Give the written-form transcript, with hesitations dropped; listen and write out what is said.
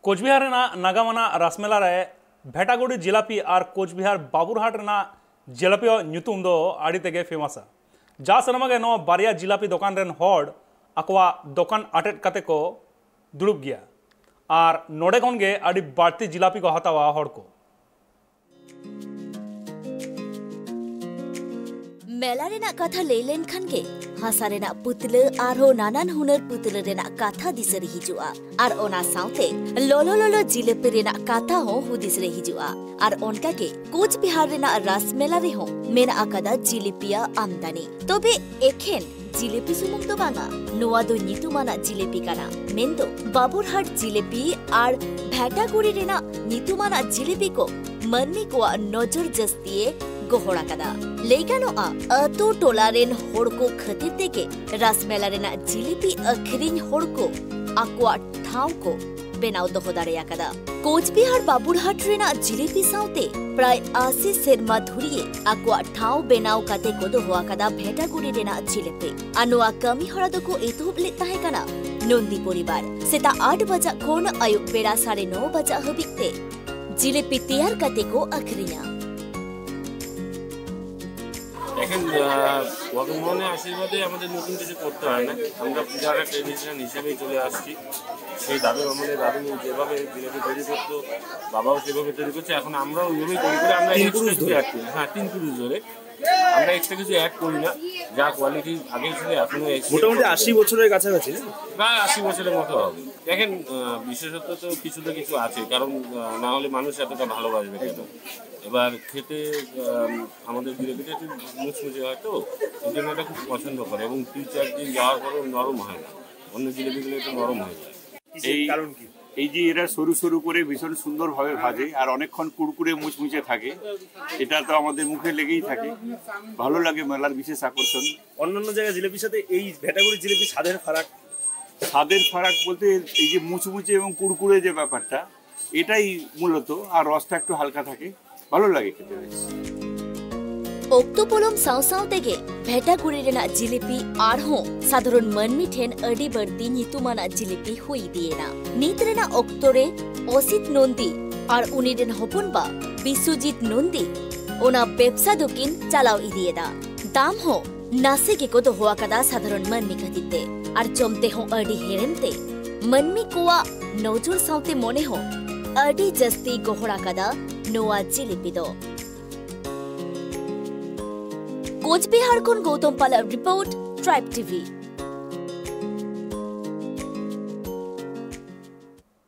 कोचबिहार नागामाना रासमेला रे भेटागुड़ी जिलापी और कोचबिहार बाबुरहाट जिलापी नुतुम दो आड़ी तेगे फेमसा जा सनमगे नो बारिया जिलापी दुकान रेन होड़ अकवा दुकान अटेट कते को दुड़ुब गया और नोडे खन गे आड़ी बाड़ती जिलापी को हतावा होड़ को मेला रेना कथा लेलेन खन के हासा रेना पुतले आरो नानान हुनर पुतले रेना कथा दिसरे हिजुआ और ओना साउते लोलो लोलो जिलेपी रेना कथा हो हुदिसरे हिजुआ और उनका के कोच बिहार रेना रास मेला रे हो मेना आकादा जिलेपिया आमदानी तबे एखेन जिलेपी सुमुंग तो बांगा नोआ दो नितुमाना जिलेपी काना मेंदो बाबुरहाट जिलेपी और भेटागुड़ी रेना नितुमाना जिलेपी को मन्नी को नजर जस्तिए गोहड़ा कदा लेगानो अतो टोलारेन होड़ को खतिर तेके रासमेला रेना जिलेपी अखरिन होड़ को आकुआ ठाव को बेनाव दोहो दाड़ेया कदा कोचबिहार बाबुरहाट रेना जिलेपी साउते प्राय 80 सेरमा धुरिए आकुआ ठाव बेनाव काते को दोहो कदा भेटागुड़ी रेना जिलेपी अनुआ कमी हड़ा दो को एतुब ले ताहे कना नंदी परिवार सेता 8 बजा कोन आयु बेड़ा 9:30 बजा हबिते जिलेपी तैयार काते को अखरिना এখন ভগবানের আশীর্বাদে আমাদের নতুন কিছু করতে হয় না আমরা পূজার ট্রেডিশন হিসেবেই চলে আসছি সেই দাদু আমাদের দাদু যেভাবে জিলেপি তৈরি করতো বাবাও সেভাবে তৈরি করছে এখন আমরাও ওইভাবেই তৈরি করে আমরা হ্যাঁ 3 পুরুষ ধরে আমরা এক্সট্রা কিছু অ্যাড করি না যা কোয়ালিটি আগে ছিল এখনো মোটামুটি 80 বছরের কাছাকাছি প্রায় 80 বছরের মতো হবে দেখেন বিশেষত তো কিছু আছে কারণ না হলে মানুষ এতটা ভালোবাসবে কেন এবার খেতে আমাদের জিলেপিটা একটু মুচমুচে হয় তো এই জন্য এটা খুব পছন্দ করে এবং 3-4 দিন যাওয়ার পরেও নরম হয় না অন্য জিলেপিগুলো একটু নরম হয়ে যায় এই কারণ কি এই যে এরা সরু সরু করে ভীষণ সুন্দরভাবে ভাজে আর অনেকক্ষণ কুড়কুড়ে মুচমুচে থাকে এটা তো আমাদের মুখে লেগেই থাকে ভালো লাগে মেলার বিশেষ আকর্ষণ অন্যান্য জায়গায় জিলেপির সাথে এই ভেটাগুড়ি জিলেপি স্বাদের ফারাক বলতে এই যে মুচমুচে এবং কুড়কুড়ে যে ব্যাপারটা এটাই মূলত আর রসটা একটু হালকা থাকে ভালো লাগে খেতে ओक्तोपोलम साव तेगे भेटागुड़ी रेना जिलेपी आरहो साधारण मनमी ठेन अडी बर्दी नितुमाना जिलेपी हुई दिएना नीत रेना ओक्तोरे ओसित नंदी और उनी रेन हपुनबा विश्वजीत नंदी ओना बेबसा दुकिन चालाव इदिएदा दाम हो नासे के को तो हुआ कदा साधारण मनमी खतिते और जमते हो अडी हेरेमते मनमी कोआ नौजुर साउते मोने हो अडी जस्ती गोहड़ा कदा नोआ जिलेपी दो कोचबिहार गौतम पाला रिपोर्ट ट्राइब टीवी।